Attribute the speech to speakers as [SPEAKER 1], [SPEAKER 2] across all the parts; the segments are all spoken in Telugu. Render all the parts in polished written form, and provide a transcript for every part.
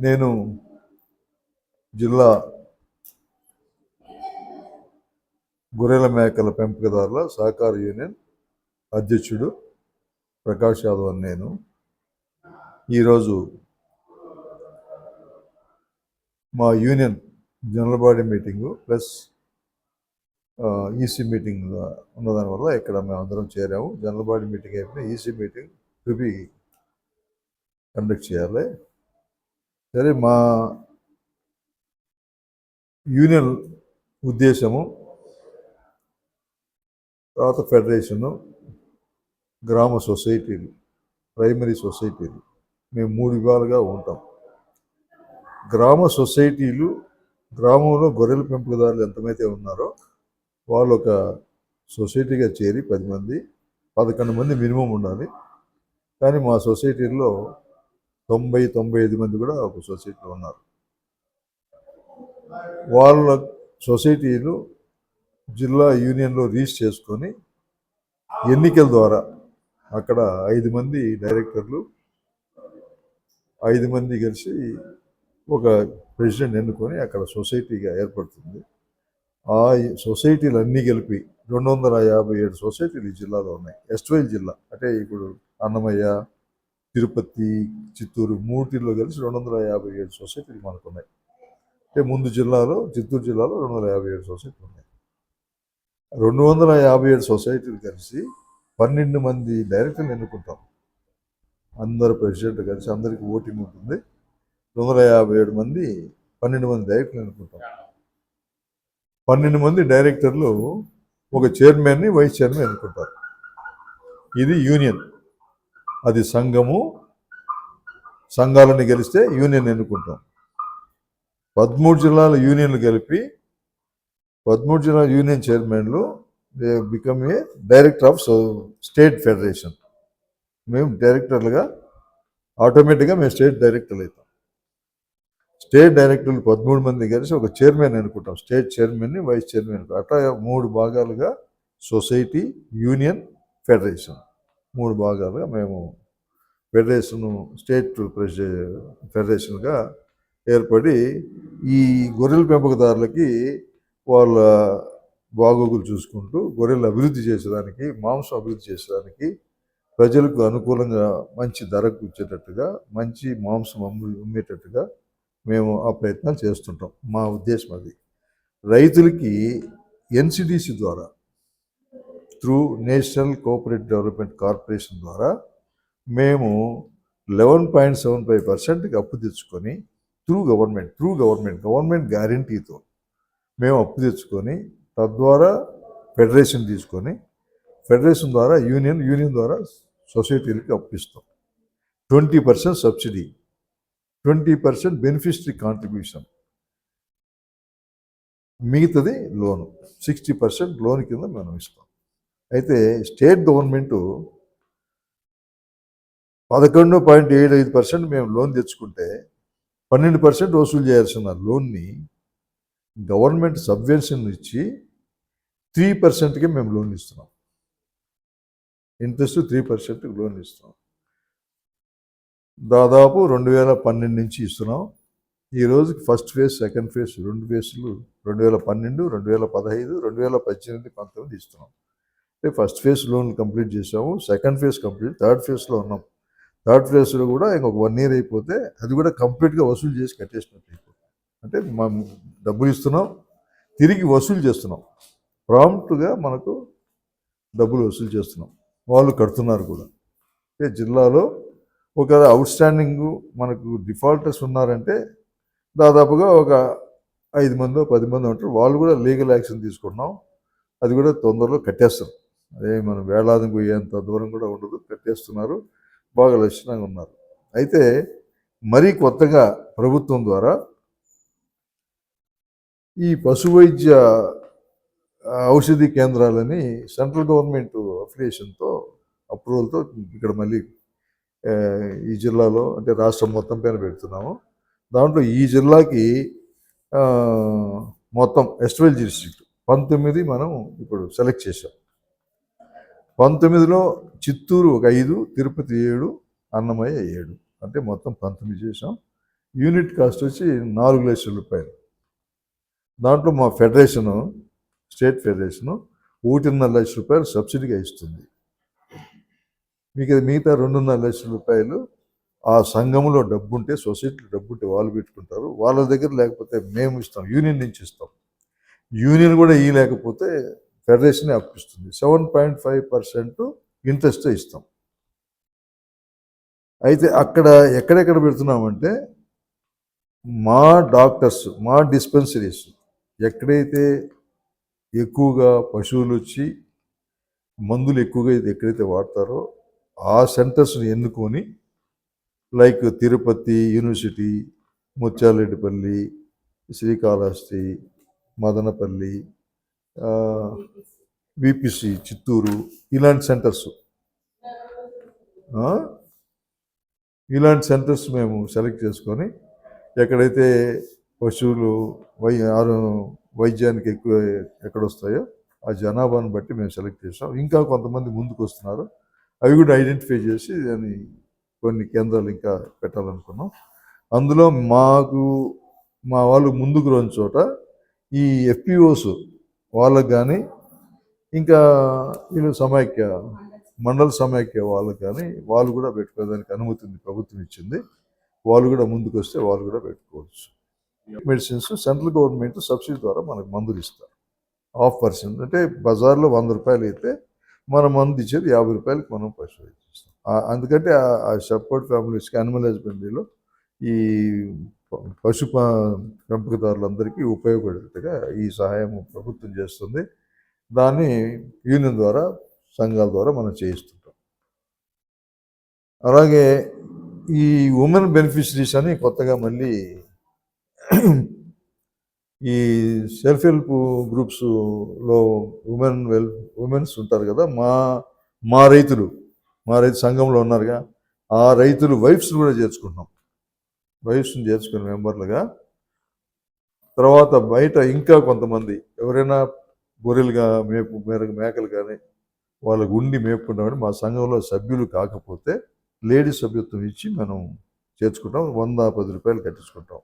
[SPEAKER 1] నేను జిల్లా గొర్రెల మేకల పెంపకదారుల సహకార యూనియన్ అధ్యక్షుడు ప్రకాష్ యాదవ్ అని నేను ఈరోజు మా union general body meeting plus EC meeting ఉన్నదానివల్ల ఇక్కడ మేము అందరం చేరాము. జనరల్ బాడీ మీటింగ్ అయిపోయిన EC meeting to be conduct చేయాలి. సరే, మా యూనియన్ ఉద్దేశము తర్వాత ఫెడరేషను, గ్రామ సొసైటీలు, ప్రైమరీ సొసైటీలు, మేము 3 విభాగాలుగా ఉంటాం. గ్రామ సొసైటీలు, గ్రామంలో గొర్రెల పెంపకదారులు ఎంతమైతే ఉన్నారో వాళ్ళు ఒక సొసైటీగా చేరి 10 మంది 11 మంది మినిమం ఉండాలి. కానీ మా సొసైటీల్లో 90-95 మంది కూడా ఒక సొసైటీలో ఉన్నారు. వాళ్ళ సొసైటీలు జిల్లా యూనియన్లో రిజిస్టర్ చేసుకొని ఎన్నికల ద్వారా అక్కడ 5 మంది డైరెక్టర్లు, 5 మంది కలిసి ఒక ప్రెసిడెంట్ ఎన్నుకొని అక్కడ సొసైటీగా ఏర్పడుతుంది. ఆ సొసైటీలు అన్నీ కలిపి 257 సొసైటీలు ఈ జిల్లాలో ఉన్నాయి. ఎస్ట్వైల్ జిల్లా అంటే ఇప్పుడు అన్నమయ్య, తిరుపతి, చిత్తూరు మూటిల్లో కలిసి 257 సొసైటీలు మనకు ఉన్నాయి. అంటే ముందు జిల్లాలో చిత్తూరు జిల్లాలో 257 సొసైటీలు ఉన్నాయి. 257 సొసైటీలు కలిసి 12 మంది డైరెక్టర్లు ఎన్నుకుంటాం. అందరు ప్రెసిడెంట్ కలిసి అందరికి ఓటింగ్ ఉంటుంది. 257 మంది 12 మంది డైరెక్టర్లు ఎన్నుకుంటాం. 12 మంది డైరెక్టర్లు ఒక చైర్మన్ని, వైస్ చైర్మన్ ఎన్నుకుంటారు. ఇది యూనియన్. అది సంఘాలని గెలిస్తే యూనియన్ ఎన్నుకుంటాం. 13 జిల్లాల యూనియన్లు కలిపి 13 జిల్లా యూనియన్ చైర్మన్లు they become a director of state federation. మేము డైరెక్టర్లుగా ఆటోమేటిక్గా మేము స్టేట్ డైరెక్టర్లు అవుతాం. స్టేట్ డైరెక్టర్లు 13 మంది కలిసి ఒక చైర్మన్ అనుకుంటాం. స్టేట్ చైర్మన్ని, వైస్ చైర్మన్ అనుకుంటాం. అట్లా 3 భాగాలుగా సొసైటీ, యూనియన్, ఫెడరేషన్ 3 భాగాలుగా మేము ఫెడరేషను స్టేట్ ఫెడరేషన్గా ఏర్పడి ఈ గొర్రెల పెంపకదారులకి వాళ్ళ బాగోగులు చూసుకుంటూ గొర్రెలు అభివృద్ధి చేసేదానికి, మాంసం అభివృద్ధి చేసేదానికి, ప్రజలకు అనుకూలంగా మంచి ధరకు ఇచ్చేటట్టుగా, మంచి మాంసం అమ్మేటట్టుగా మేము ఆ ప్రయత్నాలు చేస్తుంటాం. మా ఉద్దేశం అది. రైతులకి ఎన్సిడిసి ద్వారా, through national cooperative development corporation ద్వారా మేము 11.75% అప్పు తెచ్చుకొని త్రూ గవర్నమెంట్ గ్యారంటీతో మేము అప్పు తెచ్చుకొని తద్వారా ఫెడరేషన్ తీసుకొని ఫెడరేషన్ ద్వారా యూనియన్ ద్వారా సొసైటీలకి అప్పిస్తాం. 20% సబ్సిడీ, 20% బెనిఫిషరీ కాంట్రిబ్యూషన్, మిగతాది లోను, 60% లోన్ కింద మనం ఇస్తాం. అయితే స్టేట్ గవర్నమెంటు 11.75% మేము లోన్ తెచ్చుకుంటే 12% వసూలు చేయాల్సిన లోన్ని గవర్నమెంట్ సబ్వెన్షన్ ఇచ్చి 3%కే మేము లోన్ ఇస్తున్నాం. ఇంట్రెస్ట్ 3% లోన్ ఇస్తున్నాం. దాదాపు 2012 నుంచి ఇస్తున్నాం. ఈ రోజుకి ఫస్ట్ ఫేజ్, సెకండ్ ఫేజ్ 2 ఫేజ్లు 2012, 2015, 2018, 2019 ఇస్తున్నాం. అంటే ఫస్ట్ ఫేజ్ లోన్ కంప్లీట్ చేసాము. సెకండ్ ఫేజ్ కంప్లీట్, థర్డ్ ఫేజ్లో ఉన్నాం. థర్డ్ ఫేజ్లో కూడా ఇంకొక 1 ఇయర్ అయిపోతే అది కూడా కంప్లీట్గా వసూలు చేసి కట్టేసినట్టు అయిపోతుంది. అంటే మనం డబ్బులు ఇస్తున్నాం, తిరిగి వసూలు చేస్తున్నాం. ప్రాంప్ట్గా మనకు డబ్బులు వసూలు చేస్తున్నాం. వాళ్ళు కడుతున్నారు కూడా. అంటే జిల్లాలో ఒక అవుట్ స్టాండింగ్ మనకు డిఫాల్టర్స్ ఉన్నారంటే దాదాపుగా ఒక 5 మందో 10 మందో ఉంటారు. వాళ్ళు కూడా లీగల్ యాక్షన్ తీసుకున్నాం. అది కూడా తొందరలో కట్టేస్తారు. అదే మనం వేలాది పోయేంత దూరం కూడా ఉండదు, కట్టేస్తున్నారు. బాగా లక్షణంగా ఉన్నారు. అయితే మరీ కొత్తగా ప్రభుత్వం ద్వారా ఈ పశు వైద్య ఔషధి కేంద్రాలని సెంట్రల్ గవర్నమెంట్ అఫిలియేషన్తో అప్రూవల్తో ఇక్కడ మళ్ళీ ఈ జిల్లాలో అంటే రాష్ట్రం మొత్తం పైన పెడుతున్నాము. దాంట్లో ఈ జిల్లాకి మొత్తం ఎస్ట్వైల్ డిస్ట్రిక్ట్ 19 మనం ఇప్పుడు సెలెక్ట్ చేసాం. 19లో చిత్తూరు ఒక 5, తిరుపతి 7, అన్నమయ్య 7, అంటే మొత్తం 19 చేసాం. యూనిట్ కాస్ట్ వచ్చి 4 లక్షల రూపాయలు. దాంట్లో మా ఫెడరేషను, స్టేట్ ఫెడరేషను 1.5 లక్షల రూపాయలు సబ్సిడీగా ఇస్తుంది. మిగతా 2.5 లక్షల రూపాయలు ఆ సంఘంలో డబ్బుంటే, సొసైటీలో డబ్బుంటే వాళ్ళు పెట్టుకుంటారు. వాళ్ళ దగ్గర లేకపోతే మేము ఇస్తాం, యూనియన్ నుంచి ఇస్తాం. యూనియన్ కూడా లేకపోతే ఫెడరేషన్ అప్పిస్తుంది. 7.5% ఇంట్రెస్ట్ ఇస్తాం. అయితే అక్కడ ఎక్కడెక్కడ పెడుతున్నామంటే మా డాక్టర్స్, మా డిస్పెన్సరీస్ ఎక్కడైతే ఎక్కువగా పశువులు వచ్చి మందులు ఎక్కువగా ఎక్కడైతే వాడతారో ఆ సెంటర్స్ని ఎన్నుకొని, like Tirupati university, Mutyalareddipalli, Srikalahasti, Madanapalle, VPC Chittoor, ఇలాంటి సెంటర్స్ మేము సెలెక్ట్ చేసుకొని ఎక్కడైతే పశువులు వైద్యానికి ఎక్కువ ఎక్కడొస్తాయో ఆ జనాభాను బట్టి మేము సెలెక్ట్ చేసాం. ఇంకా కొంతమంది ముందుకు వస్తున్నారు, అవి కూడా ఐడెంటిఫై చేసి దాన్ని కొన్ని కేంద్రాలు ఇంకా పెట్టాలనుకున్నాం. అందులో మా వాళ్ళు ముందుకు రాని చోట ఈ ఎఫ్పిఓస్ వాళ్ళకు కానీ, ఇంకా వీళ్ళు మండల సమైక్య వాళ్ళకు కానీ వాళ్ళు కూడా పెట్టుకోవడానికి అనుమతి ఉంది, ప్రభుత్వం ఇచ్చింది. వాళ్ళు కూడా ముందుకు వస్తే వాళ్ళు కూడా పెట్టుకోవచ్చు. మెడిసిన్స్ సెంట్రల్ గవర్నమెంట్ సబ్సిడీ ద్వారా మనకు మందులు ఇస్తారు. 0.5%, అంటే బజార్లో 100 రూపాయలు అయితే మన మందు ఇచ్చేది 50 రూపాయలకి మనం పశువు ఇస్తాం. అందుకంటే ఆ షెపర్డ్ ఫ్యామిలీస్కి యానిమల్ హస్బెండరీలో ఈ పశు పెంపకదారులందరికీ ఉపయోగపడేట్టుగా ఈ సహాయం ప్రభుత్వం చేస్తుంది. దాన్ని యూనియన్ ద్వారా, సంఘాల ద్వారా మనం చేయిస్తుంటాం. అలాగే ఈ ఉమెన్ బెనిఫిషరీస్ అని కొత్తగా మళ్ళీ ఈ సెల్ఫ్ హెల్ప్ గ్రూప్స్లో ఉమెన్స్ ఉంటారు కదా, మా రైతు సంఘంలో ఉన్నారుగా, ఆ రైతులు వైఫ్స్ కూడా చేర్చుకుంటున్నాం. వైఫ్స్ని చేర్చుకునే మెంబర్లుగా. తర్వాత బయట ఇంకా కొంతమంది ఎవరైనా గొర్రెలుగా మేకలు కానీ వాళ్ళకు ఉండి మేపుకుంటామని మా సంఘంలో సభ్యులు కాకపోతే లేడీస్ సభ్యత్వం ఇచ్చి మనం చేర్చుకుంటాం. 110 రూపాయలు కట్టించుకుంటాం.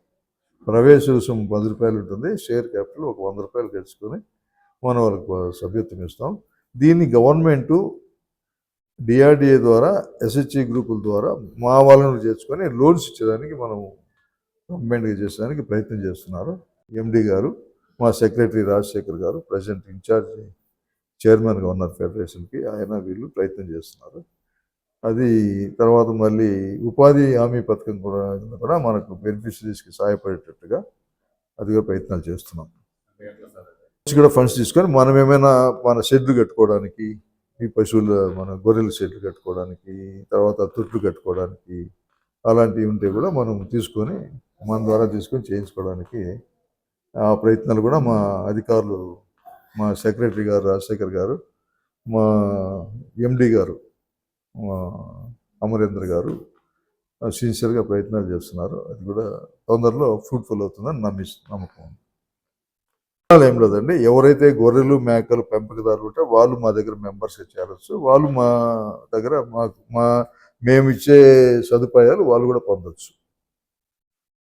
[SPEAKER 1] ప్రవేశ రుసుము 10 రూపాయలు ఉంటుంది. షేర్ క్యాపిటల్ ఒక 100 రూపాయలు కట్టించుకొని మనం వాళ్ళకు సభ్యత్వం ఇస్తాం. దీన్ని గవర్నమెంటు డిఆర్డిఏ ద్వారా, ఎస్హెచ్ఈ గ్రూపుల ద్వారా మా వాళ్ళని చేర్చుకొని లోన్స్ ఇచ్చేదానికి మనం గవర్నమెంట్గా చేసేదానికి ప్రయత్నం చేస్తున్నారు. ఎండి గారు, మా సెక్రటరీ రాజశేఖర్ గారు, ప్రెసిడెంట్ ఇన్ఛార్జ్ చైర్మన్గా ఉన్నారు ఫెడరేషన్కి, ఆయన వీళ్ళు ప్రయత్నం చేస్తున్నారు. అది తర్వాత మళ్ళీ ఉపాధి హామీ పథకం కూడా మనకు బెనిఫిషరీస్కి సహాయపడేటట్టుగా అది కూడా ప్రయత్నాలు చేస్తున్నాం. కూడా ఫండ్స్ తీసుకొని మనం ఏమైనా మన షెడ్లు కట్టుకోవడానికి, ఈ పశువులు మన గొర్రెల షెడ్లు కట్టుకోవడానికి, తర్వాత తొట్లు కట్టుకోవడానికి, అలాంటివి ఉంటే కూడా మనం తీసుకొని మన ద్వారా తీసుకొని చేయించుకోవడానికి ఆ ప్రయత్నాలు కూడా మా అధికారులు, మా సెక్రటరీ గారు రాజశేఖర్ గారు, మా ఎండి గారు అమరేంద్ర గారు సిన్సియర్గా ప్రయత్నాలు చేస్తున్నారు. అది కూడా తొందరలో ఫ్రూట్ఫుల్ అవుతుందని నమ్మకం. ఏం లేదండి, ఎవరైతే గొర్రెలు మేకలు పెంపకదారులు ఉంటే వాళ్ళు మా దగ్గర మెంబర్స్గా చేరవచ్చు. వాళ్ళు మా దగ్గర మేము ఇచ్చే సదుపాయాలు వాళ్ళు కూడా పొందొచ్చు.